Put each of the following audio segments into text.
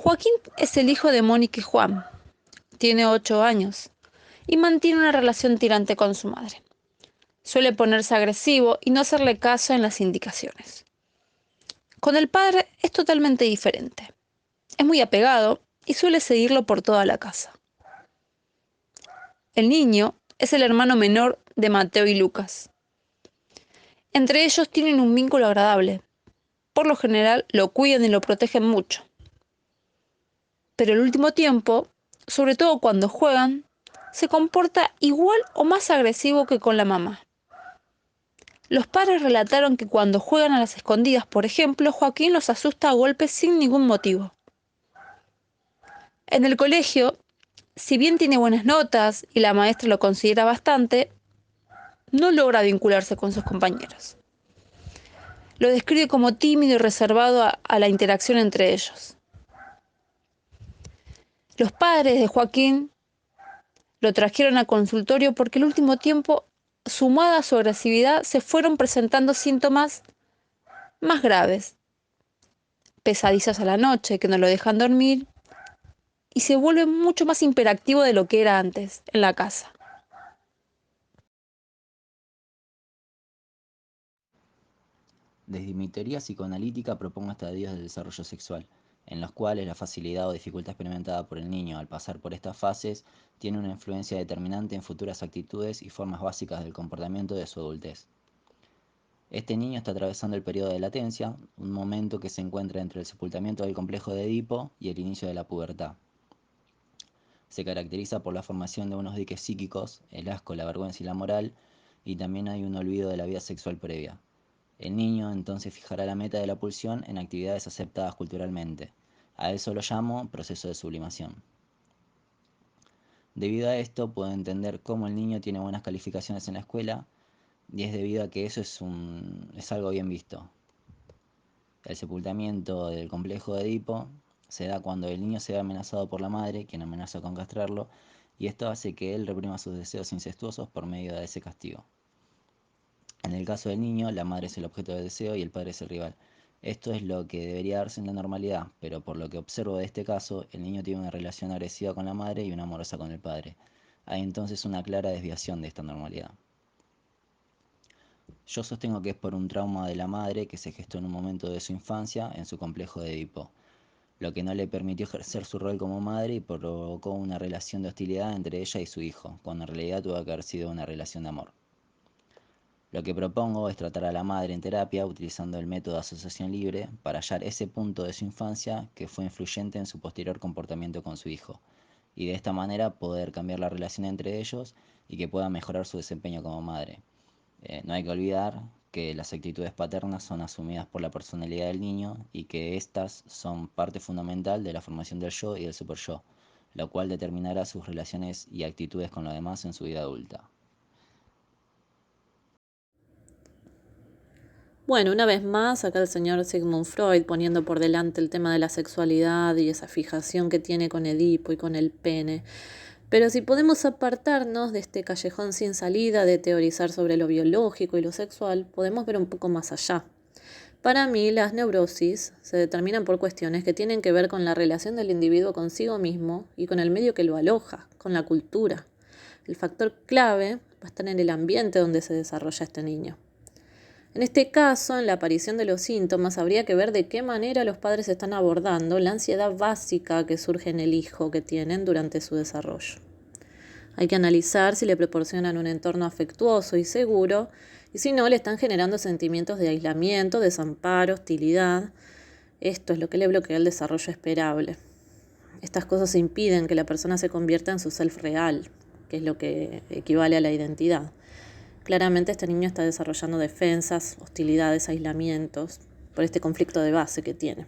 Joaquín es el hijo de Mónica y Juan. Tiene 8 años y mantiene una relación tirante con su madre. Suele ponerse agresivo y no hacerle caso en las indicaciones. Con el padre es totalmente diferente. Es muy apegado y suele seguirlo por toda la casa. El niño es el hermano menor de Mateo y Lucas. Entre ellos tienen un vínculo agradable. Por lo general lo cuidan y lo protegen mucho. Pero el último tiempo, sobre todo cuando juegan, se comporta igual o más agresivo que con la mamá. Los padres relataron que cuando juegan a las escondidas, por ejemplo, Joaquín los asusta a golpes sin ningún motivo. En el colegio, si bien tiene buenas notas y la maestra lo considera bastante, no logra vincularse con sus compañeros. Lo describe como tímido y reservado a la interacción entre ellos. Los padres de Joaquín lo trajeron al consultorio porque el último tiempo, sumada a su agresividad, se fueron presentando síntomas más graves. Pesadillas a la noche que no lo dejan dormir y se vuelve mucho más hiperactivo de lo que era antes en la casa. Desde mi teoría psicoanalítica propongo estadios del desarrollo sexual, en los cuales la facilidad o dificultad experimentada por el niño al pasar por estas fases tiene una influencia determinante en futuras actitudes y formas básicas del comportamiento de su adultez. Este niño está atravesando el periodo de latencia, un momento que se encuentra entre el sepultamiento del complejo de Edipo y el inicio de la pubertad. Se caracteriza por la formación de unos diques psíquicos, el asco, la vergüenza y la moral, y también hay un olvido de la vida sexual previa. El niño entonces fijará la meta de la pulsión en actividades aceptadas culturalmente. A eso lo llamo proceso de sublimación. Debido a esto, puedo entender cómo el niño tiene buenas calificaciones en la escuela, y es debido a que eso es algo bien visto. El sepultamiento del complejo de Edipo se da cuando el niño se ve amenazado por la madre, quien amenaza con castrarlo, y esto hace que él reprima sus deseos incestuosos por medio de ese castigo. En el caso del niño, la madre es el objeto del deseo y el padre es el rival. Esto es lo que debería darse en la normalidad, pero por lo que observo de este caso, el niño tiene una relación agresiva con la madre y una amorosa con el padre. Hay entonces una clara desviación de esta normalidad. Yo sostengo que es por un trauma de la madre que se gestó en un momento de su infancia en su complejo de Edipo, lo que no le permitió ejercer su rol como madre y provocó una relación de hostilidad entre ella y su hijo, cuando en realidad tuvo que haber sido una relación de amor. Lo que propongo es tratar a la madre en terapia utilizando el método de asociación libre para hallar ese punto de su infancia que fue influyente en su posterior comportamiento con su hijo, y de esta manera poder cambiar la relación entre ellos y que pueda mejorar su desempeño como madre. No hay que olvidar que las actitudes paternas son asumidas por la personalidad del niño y que éstas son parte fundamental de la formación del yo y del super yo, lo cual determinará sus relaciones y actitudes con los demás en su vida adulta. Bueno, una vez más, acá el señor Sigmund Freud poniendo por delante el tema de la sexualidad y esa fijación que tiene con Edipo y con el pene. Pero si podemos apartarnos de este callejón sin salida de teorizar sobre lo biológico y lo sexual, podemos ver un poco más allá. Para mí, las neurosis se determinan por cuestiones que tienen que ver con la relación del individuo consigo mismo y con el medio que lo aloja, con la cultura. El factor clave va a estar en el ambiente donde se desarrolla este niño. En este caso, en la aparición de los síntomas, habría que ver de qué manera los padres están abordando la ansiedad básica que surge en el hijo que tienen durante su desarrollo. Hay que analizar si le proporcionan un entorno afectuoso y seguro, y si no, le están generando sentimientos de aislamiento, desamparo, hostilidad. Esto es lo que le bloquea el desarrollo esperable. Estas cosas impiden que la persona se convierta en su self real, que es lo que equivale a la identidad. Claramente este niño está desarrollando defensas, hostilidades, aislamientos, por este conflicto de base que tiene.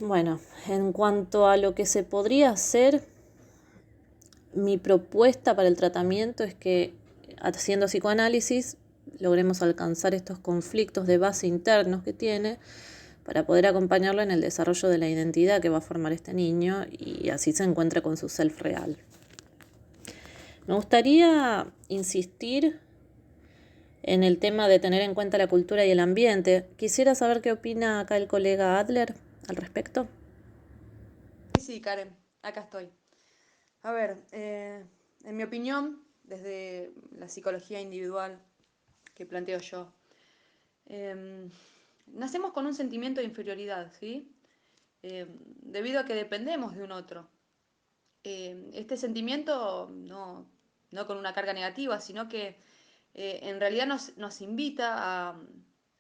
Bueno, en cuanto a lo que se podría hacer, mi propuesta para el tratamiento es que, haciendo psicoanálisis, logremos alcanzar estos conflictos de base internos que tiene para poder acompañarlo en el desarrollo de la identidad que va a formar este niño y así se encuentre con su self real. Me gustaría insistir en el tema de tener en cuenta la cultura y el ambiente. Quisiera saber qué opina acá el colega Adler al respecto? Sí, Karen, acá estoy. A ver, en mi opinión, desde la psicología individual que planteo yo, em, nacemos con un sentimiento de inferioridad, ¿sí? Debido a que dependemos de un otro. Este sentimiento no con una carga negativa, sino que en realidad nos invita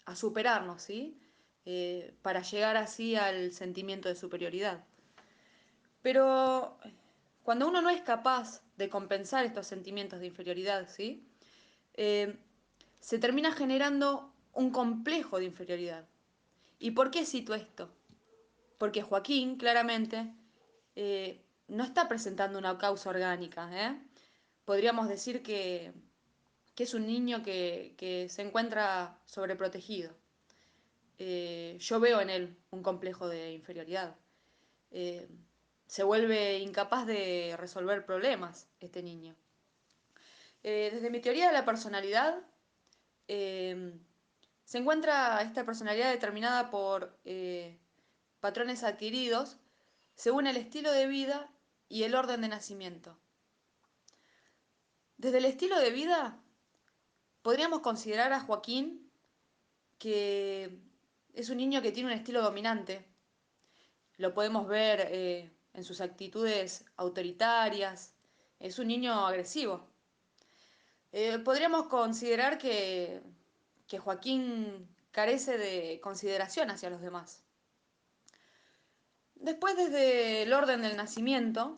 a superarnos, ¿sí? Para llegar así al sentimiento de superioridad. Pero cuando uno no es capaz de compensar estos sentimientos de inferioridad, ¿sí? Eh, Se termina generando un complejo de inferioridad. ¿Y por qué cito esto? Porque Joaquín, claramente, no está presentando una causa orgánica, ¿eh? Podríamos decir que es un niño que se encuentra sobreprotegido. Yo veo en él un complejo de inferioridad. Eh, Se vuelve incapaz de resolver problemas este niño. Desde mi teoría de la personalidad, eh, se encuentra esta personalidad determinada por patrones adquiridos según el estilo de vida y el orden de nacimiento. Desde el estilo de vida, podríamos considerar a Joaquín que es un niño que tiene un estilo dominante. Lo podemos ver en sus actitudes autoritarias. Es un niño agresivo. Podríamos considerar que Joaquín carece de consideración hacia los demás. Después, desde el orden del nacimiento,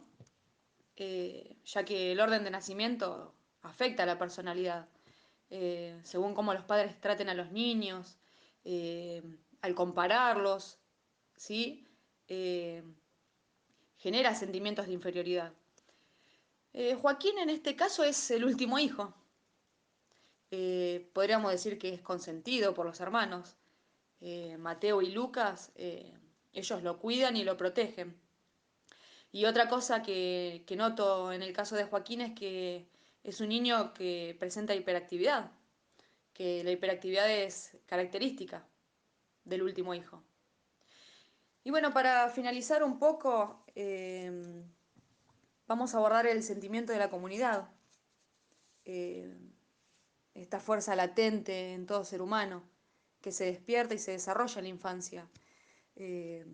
ya que el orden de nacimiento afecta a la personalidad, según cómo los padres traten a los niños, eh, al compararlos, ¿sí? Eh, Genera sentimientos de inferioridad. Joaquín en este caso es el último hijo. Podríamos decir que es consentido por los hermanos. Mateo y Lucas, ellos lo cuidan y lo protegen. Y otra cosa que noto en el caso de Joaquín es que es un niño que presenta hiperactividad, que la hiperactividad es característica del último hijo. Y bueno, para finalizar un poco, vamos a abordar el sentimiento de la comunidad, eh, esta fuerza latente en todo ser humano, que se despierta y se desarrolla en la infancia. Eh,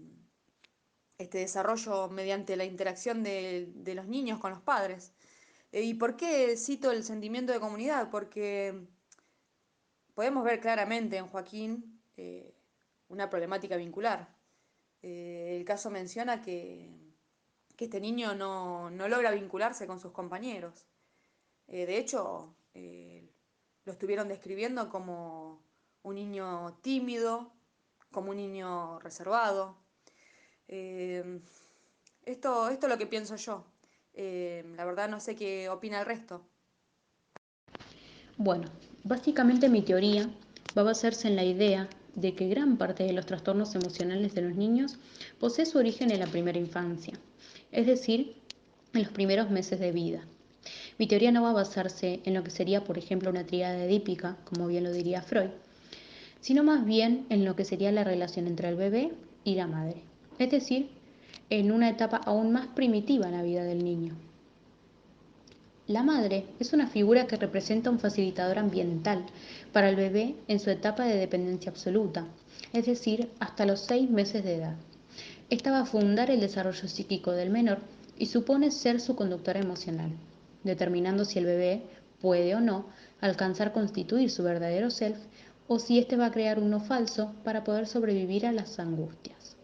este desarrollo mediante la interacción de los niños con los padres. ¿Y por qué cito el sentimiento de comunidad? Porque podemos ver claramente en Joaquín una problemática vincular. El caso menciona que este niño no logra vincularse con sus compañeros. De hecho, lo estuvieron describiendo como un niño tímido, como un niño reservado. Eh, esto es lo que pienso yo. La verdad no sé qué opina el resto. Bueno, básicamente mi teoría va a basarse en la idea de que gran parte de los trastornos emocionales de los niños posee su origen en la primera infancia, es decir, en los primeros meses de vida. Mi teoría no va a basarse en lo que sería, por ejemplo, una tríada edípica, como bien lo diría Freud, sino más bien en lo que sería la relación entre el bebé y la madre, es decir, en una etapa aún más primitiva en la vida del niño. La madre es una figura que representa un facilitador ambiental para el bebé en su etapa de dependencia absoluta, es decir, hasta los 6 meses de edad. Esta va a fundar el desarrollo psíquico del menor y supone ser su conductora emocional, determinando si el bebé puede o no alcanzar constituir su verdadero self o si éste va a crear uno falso para poder sobrevivir a las angustias.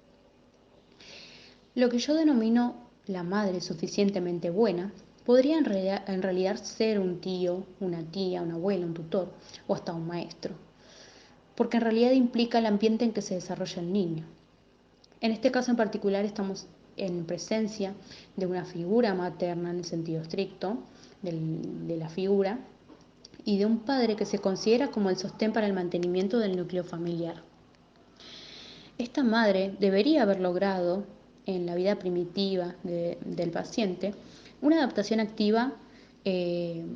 Lo que yo denomino la madre suficientemente buena podría en realidad ser un tío, una tía, un abuelo, un tutor o hasta un maestro, porque en realidad implica el ambiente en que se desarrolla el niño. En este caso en particular estamos en presencia de una figura materna en el sentido estricto de la figura y de un padre que se considera como el sostén para el mantenimiento del núcleo familiar. Esta madre debería haber logrado en la vida primitiva del paciente una adaptación activa eh,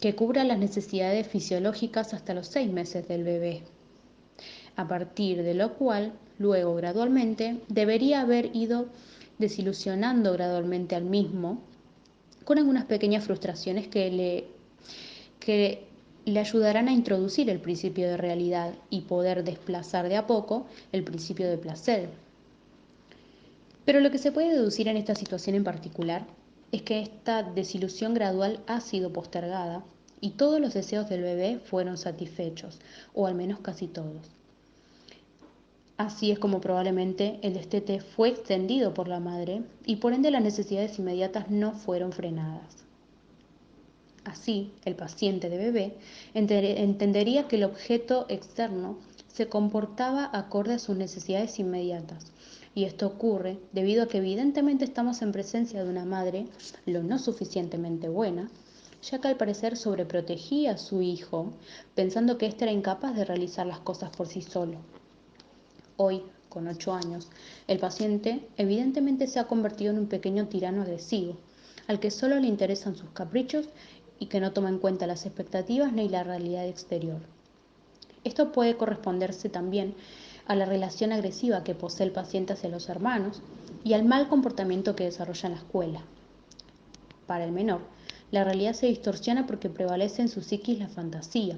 que cubra las necesidades fisiológicas hasta los 6 meses del bebé, a partir de lo cual Luego, gradualmente, debería haber ido desilusionando gradualmente al mismo con algunas pequeñas frustraciones que le ayudarán a introducir el principio de realidad y poder desplazar de a poco el principio de placer. Pero lo que se puede deducir en esta situación en particular es que esta desilusión gradual ha sido postergada y todos los deseos del bebé fueron satisfechos, o al menos casi todos. Así es como probablemente el destete fue extendido por la madre y por ende las necesidades inmediatas no fueron frenadas. Así, el paciente de bebé entendería que el objeto externo se comportaba acorde a sus necesidades inmediatas. Y esto ocurre debido a que evidentemente estamos en presencia de una madre lo no suficientemente buena, ya que al parecer sobreprotegía a su hijo, pensando que éste era incapaz de realizar las cosas por sí solo. Hoy, con 8 años, el paciente evidentemente se ha convertido en un pequeño tirano agresivo, al que solo le interesan sus caprichos y que no toma en cuenta las expectativas ni la realidad exterior. Esto puede corresponderse también a la relación agresiva que posee el paciente hacia los hermanos y al mal comportamiento que desarrolla en la escuela. Para el menor, la realidad se distorsiona porque prevalece en su psiquis la fantasía.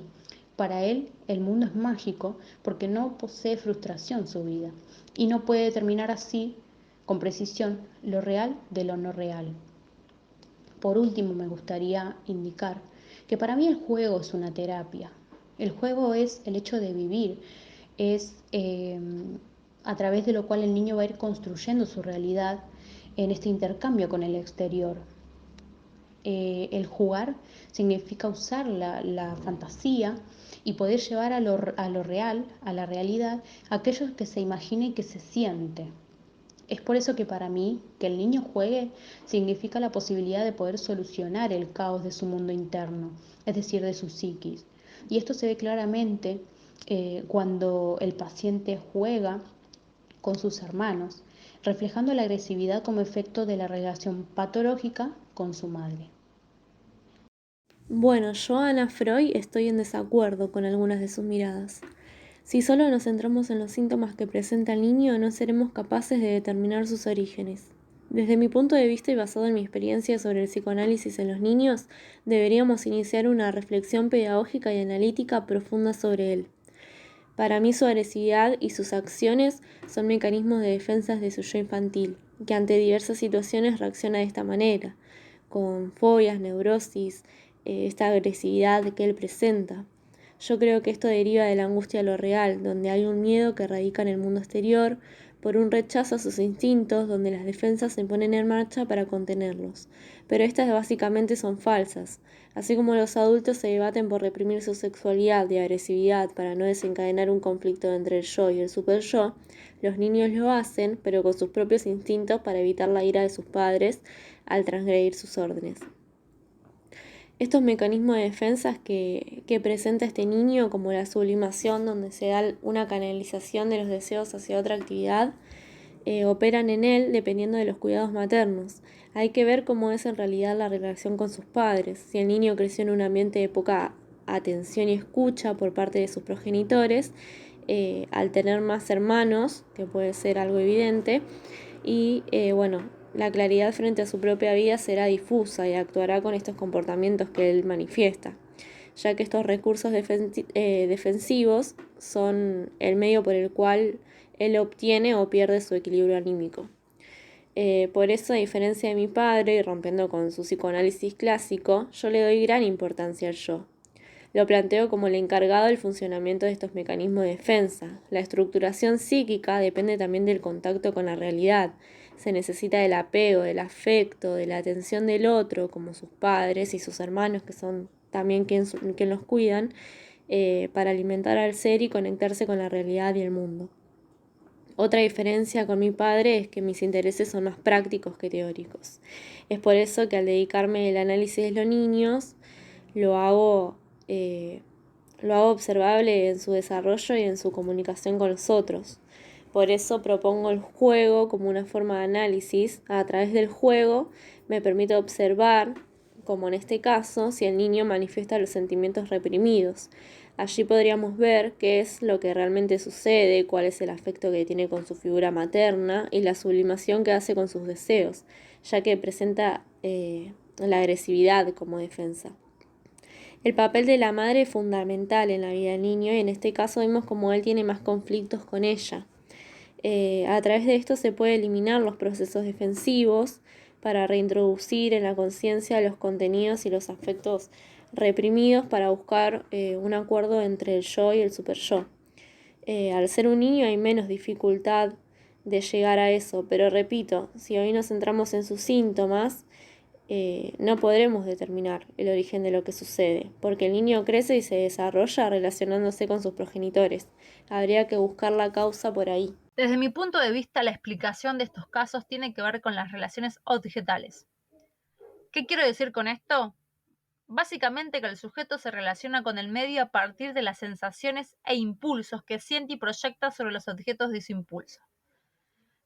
Para él, el mundo es mágico porque no posee frustración su vida y no puede determinar así, con precisión, lo real de lo no real. Por último, me gustaría indicar que para mí el juego es una terapia. El juego es el hecho de vivir, es a través de lo cual el niño va a ir construyendo su realidad en este intercambio con el exterior. El jugar significa usar la fantasía y poder llevar a lo real, a la realidad, aquello que se imagina y que se siente. Es por eso que para mí, que el niño juegue significa la posibilidad de poder solucionar el caos de su mundo interno, es decir, de su psiquis. Y esto se ve claramente cuando el paciente juega con sus hermanos, reflejando la agresividad como efecto de la relación patológica con su madre. Bueno, yo, Ana Freud, estoy en desacuerdo con algunas de sus miradas. Si solo nos centramos en los síntomas que presenta el niño, no seremos capaces de determinar sus orígenes. Desde mi punto de vista y basado en mi experiencia sobre el psicoanálisis en los niños, deberíamos iniciar una reflexión pedagógica y analítica profunda sobre él. Para mí su agresividad y sus acciones son mecanismos de defensa de su yo infantil, que ante diversas situaciones reacciona de esta manera, con fobias, neurosis, esta agresividad que él presenta. Yo creo que esto deriva de la angustia a lo real, donde hay un miedo que radica en el mundo exterior, por un rechazo a sus instintos, donde las defensas se ponen en marcha para contenerlos. Pero estas básicamente son falsas. Así como los adultos se debaten por reprimir su sexualidad y agresividad para no desencadenar un conflicto entre el yo y el superyo, los niños lo hacen, pero con sus propios instintos para evitar la ira de sus padres al transgredir sus órdenes. Estos mecanismos de defensa que presenta este niño, como la sublimación, donde se da una canalización de los deseos hacia otra actividad, operan en él dependiendo de los cuidados maternos. Hay que ver cómo es en realidad la relación con sus padres. Si el niño creció en un ambiente de poca atención y escucha por parte de sus progenitores, al tener más hermanos, que puede ser algo evidente, y la claridad frente a su propia vida será difusa y actuará con estos comportamientos que él manifiesta, ya que estos recursos defensivos son el medio por el cual él obtiene o pierde su equilibrio anímico. Por eso, a diferencia de mi padre, y rompiendo con su psicoanálisis clásico, yo le doy gran importancia al yo. Lo planteo como el encargado del funcionamiento de estos mecanismos de defensa. La estructuración psíquica depende también del contacto con la realidad. Se necesita del apego, del afecto, de la atención del otro, como sus padres y sus hermanos, que son también quien los cuidan, para alimentar al ser y conectarse con la realidad y el mundo. Otra diferencia con mi padre es que mis intereses son más prácticos que teóricos. Es por eso que al dedicarme al análisis de los niños, lo hago observable en su desarrollo y en su comunicación con los otros. Por eso propongo el juego como una forma de análisis. A través del juego me permite observar, como en este caso, si el niño manifiesta los sentimientos reprimidos. Allí podríamos ver qué es lo que realmente sucede, cuál es el afecto que tiene con su figura materna y la sublimación que hace con sus deseos, ya que presenta la agresividad como defensa. El papel de la madre es fundamental en la vida del niño y en este caso vemos como él tiene más conflictos con ella. A través de esto se puede eliminar los procesos defensivos para reintroducir en la conciencia los contenidos y los afectos reprimidos para buscar un acuerdo entre el yo y el super yo. Al ser un niño hay menos dificultad de llegar a eso, pero repito, si hoy nos centramos en sus síntomas, no podremos determinar el origen de lo que sucede, porque el niño crece y se desarrolla relacionándose con sus progenitores. Habría que buscar la causa por ahí. Desde mi punto de vista, la explicación de estos casos tiene que ver con las relaciones objetales. ¿Qué quiero decir con esto? Básicamente que el sujeto se relaciona con el medio a partir de las sensaciones e impulsos que siente y proyecta sobre los objetos de su impulso.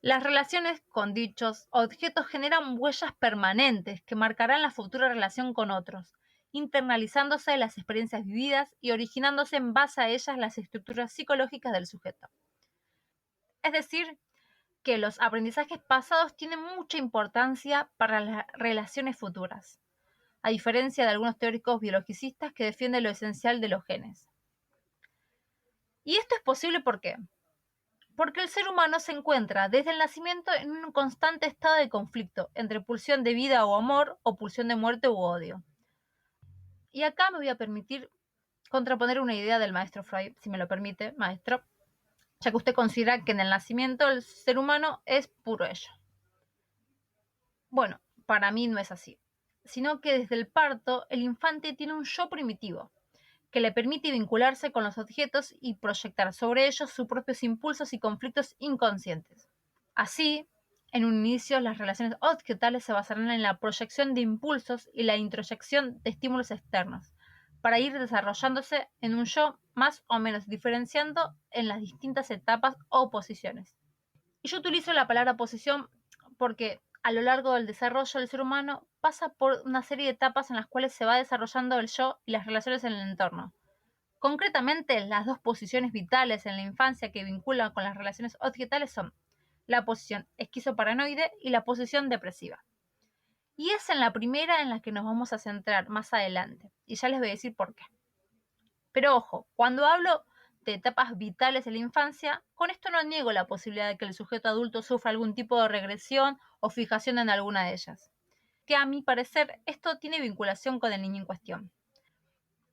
Las relaciones con dichos objetos generan huellas permanentes que marcarán la futura relación con otros, internalizándose las experiencias vividas y originándose en base a ellas las estructuras psicológicas del sujeto. Es decir, que los aprendizajes pasados tienen mucha importancia para las relaciones futuras, a diferencia de algunos teóricos biologicistas que defienden lo esencial de los genes. Y esto es posible ¿por qué? Porque el ser humano se encuentra desde el nacimiento en un constante estado de conflicto entre pulsión de vida o amor o pulsión de muerte u odio. Y acá me voy a permitir contraponer una idea del maestro Freud, si me lo permite, maestro, ya que usted considera que en el nacimiento el ser humano es puro ello. Bueno, para mí no es así, sino que desde el parto el infante tiene un yo primitivo, que le permite vincularse con los objetos y proyectar sobre ellos sus propios impulsos y conflictos inconscientes. Así, en un inicio, las relaciones objetales se basarán en la proyección de impulsos y la introyección de estímulos externos, para ir desarrollándose en un yo más o menos diferenciando en las distintas etapas o posiciones. Y yo utilizo la palabra posición porque a lo largo del desarrollo del ser humano pasa por una serie de etapas en las cuales se va desarrollando el yo y las relaciones en el entorno. Concretamente, las dos posiciones vitales en la infancia que vinculan con las relaciones objetales son la posición esquizoparanoide y la posición depresiva. Y es en la primera en la que nos vamos a centrar más adelante, y ya les voy a decir por qué. Pero ojo, cuando hablo de etapas vitales de la infancia, con esto no niego la posibilidad de que el sujeto adulto sufra algún tipo de regresión o fijación en alguna de ellas, que a mi parecer esto tiene vinculación con el niño en cuestión.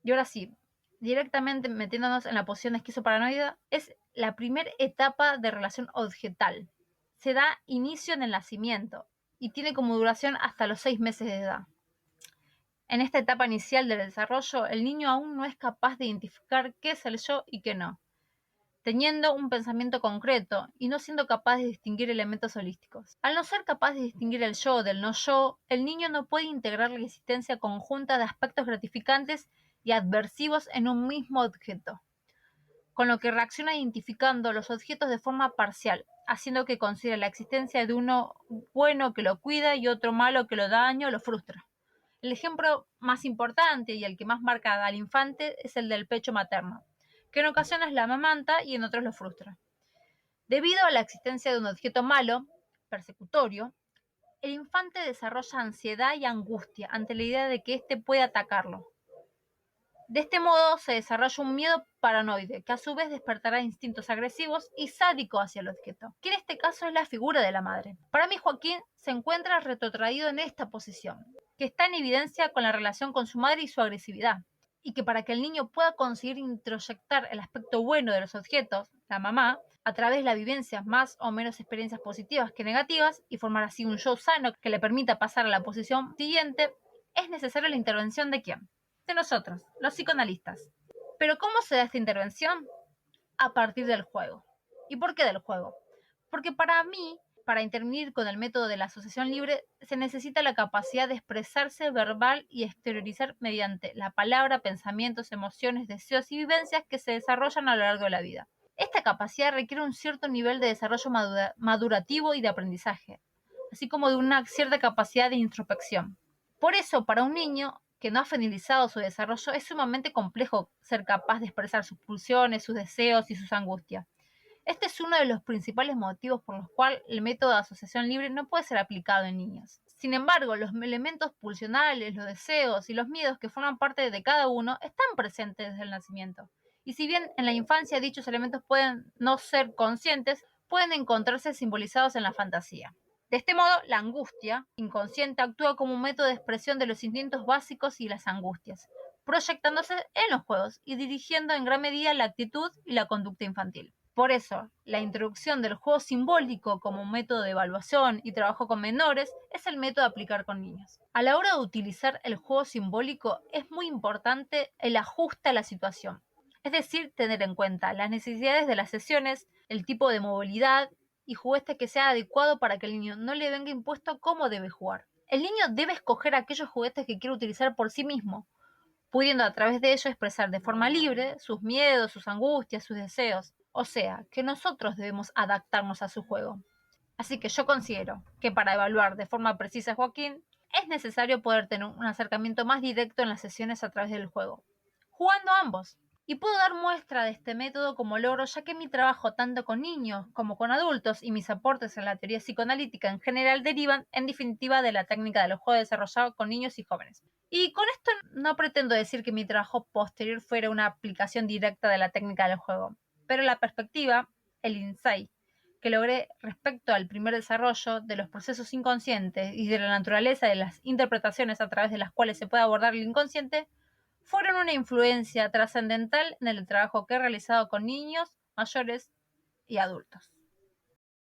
Y ahora sí, directamente metiéndonos en la posición esquizoparanoide, es la primera etapa de relación objetal. Se da inicio en el nacimiento y tiene como duración hasta los 6 meses de edad. En esta etapa inicial del desarrollo, el niño aún no es capaz de identificar qué es el yo y qué no, teniendo un pensamiento concreto y no siendo capaz de distinguir elementos holísticos. Al no ser capaz de distinguir el yo del no yo, el niño no puede integrar la existencia conjunta de aspectos gratificantes y adversivos en un mismo objeto, con lo que reacciona identificando los objetos de forma parcial, haciendo que considere la existencia de uno bueno que lo cuida y otro malo que lo daña o lo frustra. El ejemplo más importante y el que más marca al infante es el del pecho materno, que en ocasiones la amamanta y en otros lo frustra. Debido a la existencia de un objeto malo, persecutorio, el infante desarrolla ansiedad y angustia ante la idea de que éste puede atacarlo. De este modo se desarrolla un miedo paranoide, que a su vez despertará instintos agresivos y sádicos hacia el objeto, que en este caso es la figura de la madre. Para mí, Joaquín se encuentra retrotraído en esta posición, que está en evidencia con la relación con su madre y su agresividad, y que para que el niño pueda conseguir introyectar el aspecto bueno de los objetos, la mamá, a través de las vivencias más o menos experiencias positivas que negativas, y formar así un yo sano que le permita pasar a la posición siguiente, es necesaria la intervención de ¿quién? De nosotros, los psicoanalistas. Pero ¿cómo se da esta intervención? A partir del juego. ¿Y por qué del juego? Porque para mí, para intervenir con el método de la asociación libre, se necesita la capacidad de expresarse verbal y exteriorizar mediante la palabra, pensamientos, emociones, deseos y vivencias que se desarrollan a lo largo de la vida. Esta capacidad requiere un cierto nivel de desarrollo madurativo y de aprendizaje, así como de una cierta capacidad de introspección. Por eso, para un niño, que no ha finalizado su desarrollo, es sumamente complejo ser capaz de expresar sus pulsiones, sus deseos y sus angustias. Este es uno de los principales motivos por los cuales el método de asociación libre no puede ser aplicado en niños. Sin embargo, los elementos pulsionales, los deseos y los miedos que forman parte de cada uno están presentes desde el nacimiento. Y si bien en la infancia dichos elementos pueden no ser conscientes, pueden encontrarse simbolizados en la fantasía. De este modo, la angustia inconsciente actúa como un método de expresión de los instintos básicos y las angustias, proyectándose en los juegos y dirigiendo en gran medida la actitud y la conducta infantil. Por eso, la introducción del juego simbólico como método de evaluación y trabajo con menores es el método a aplicar con niños. A la hora de utilizar el juego simbólico es muy importante el ajuste a la situación, es decir, tener en cuenta las necesidades de las sesiones, el tipo de movilidad y juguete que sea adecuado para que el niño no le venga impuesto cómo debe jugar. El niño debe escoger aquellos juguetes que quiere utilizar por sí mismo, pudiendo a través de ello expresar de forma libre sus miedos, sus angustias, sus deseos. O sea, que nosotros debemos adaptarnos a su juego. Así que yo considero que para evaluar de forma precisa a Joaquín, es necesario poder tener un acercamiento más directo en las sesiones a través del juego, jugando ambos. Y puedo dar muestra de este método como logro, ya que mi trabajo tanto con niños como con adultos y mis aportes en la teoría psicoanalítica en general derivan, en definitiva, de la técnica de los juegos desarrollados con niños y jóvenes. Y con esto no pretendo decir que mi trabajo posterior fuera una aplicación directa de la técnica del juego, pero la perspectiva, el insight que logré respecto al primer desarrollo de los procesos inconscientes y de la naturaleza de las interpretaciones a través de las cuales se puede abordar el inconsciente, fueron una influencia trascendental en el trabajo que he realizado con niños, mayores y adultos.